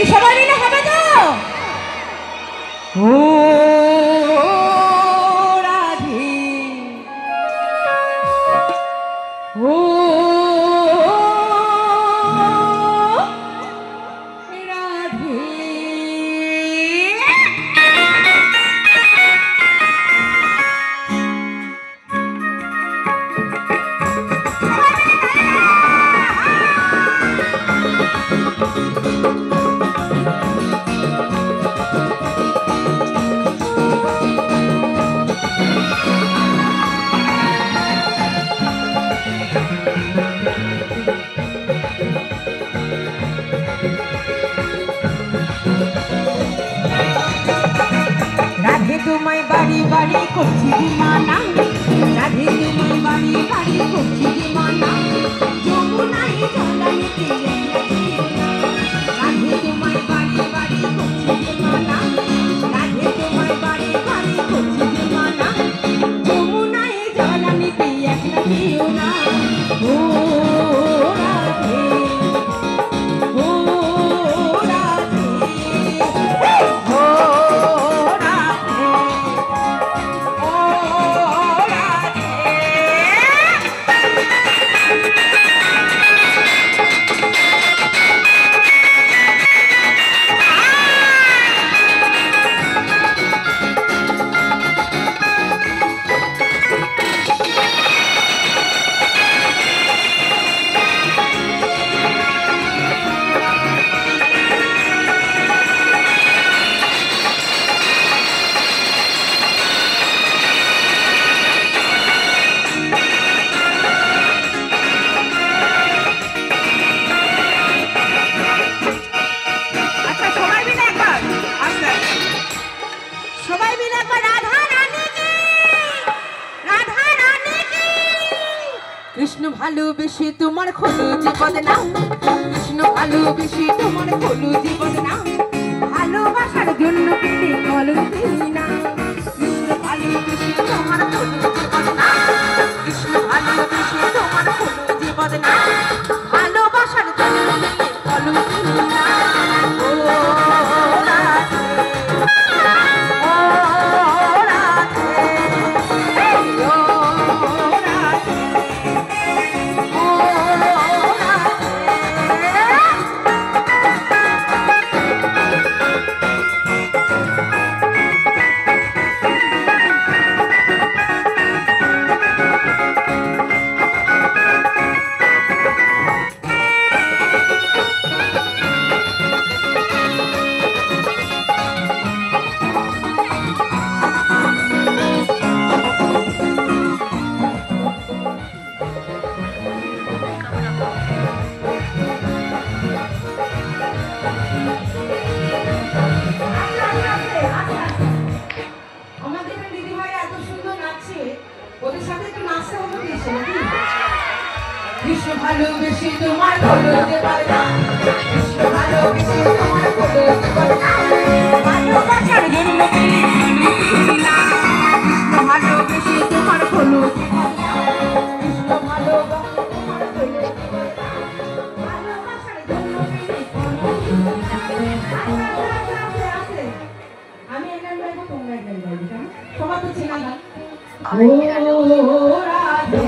সবাই মিলে হবে তো? ও রাধে, ও রাধে। তোমায় বাড়ি বাড়ি করছি মানা, রাধে তোমায় বাড়ি বাড়ি করছি মানা, যমুনাই জলানিতে রাধে তোমায় বাড়ি বাড়ি করছি মানা, রাধে তোমায় বাড়ি বাড়ি করছি মানা, যমুনাই জলানিতে একটা দিও না। ও রাধে, ও রাধে, ও কৃষ্ণ ভালোবেসে তোমার খোলো জীবন নাম, কৃষ্ণ ভালোবেসে তোমার খোলো জীবন নাম, ভালোবাসার জন্য পেতে কলঙ্কি না। কৃষ্ণ ভালোবেসে তোমার খোলো জীবন নাম, কৃষ্ণ ভালোবেসে তোমার খোলো জীবন নাম, ভালোবাসার জন্য পেতে কলঙ্কি না। ও রাধে, ও রাধে, ও রাধে। কৃষ্ণ ভালোবেসে তোমার খোলো জীবন নাম, কৃষ্ণ ভালোবেসে তোমার খোলো জীবন নাম, ভালোবাসার জন্য পেতে কলঙ্কি না। কৃষ্ণ ভালোবেসে তোমার খোলো জীবন নাম, কৃষ্ণ ভালোবেসে তোমার খোলো জীবন নাম, ভালোবাসার জন্য পেতে কলঙ্কি না। আমি এক গান গাইবো, তোমরা এক গান গাইবে, কেমন? সবার তো চেনা গান। ও রাধে,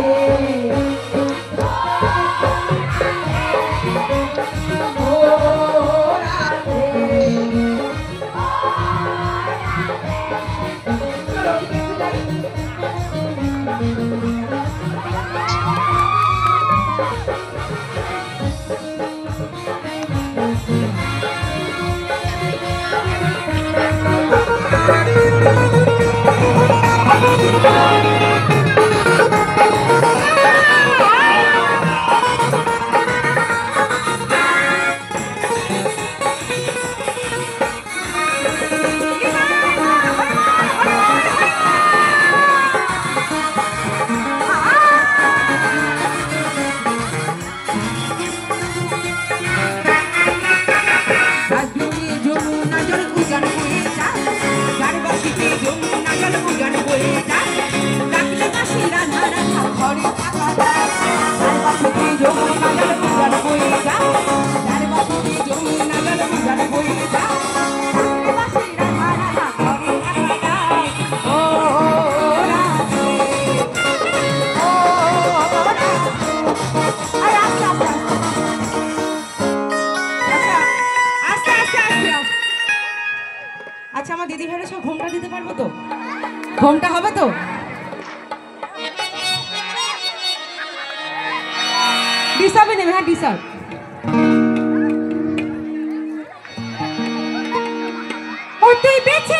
আচ্ছা আমার দিদি ভাইরা সব ঘোমটা দিতে পারবো তো? ঘোমটা হবে তো? ডিসাবে নেবে, হ্যাঁ ডিসাব। ও তুই বেছে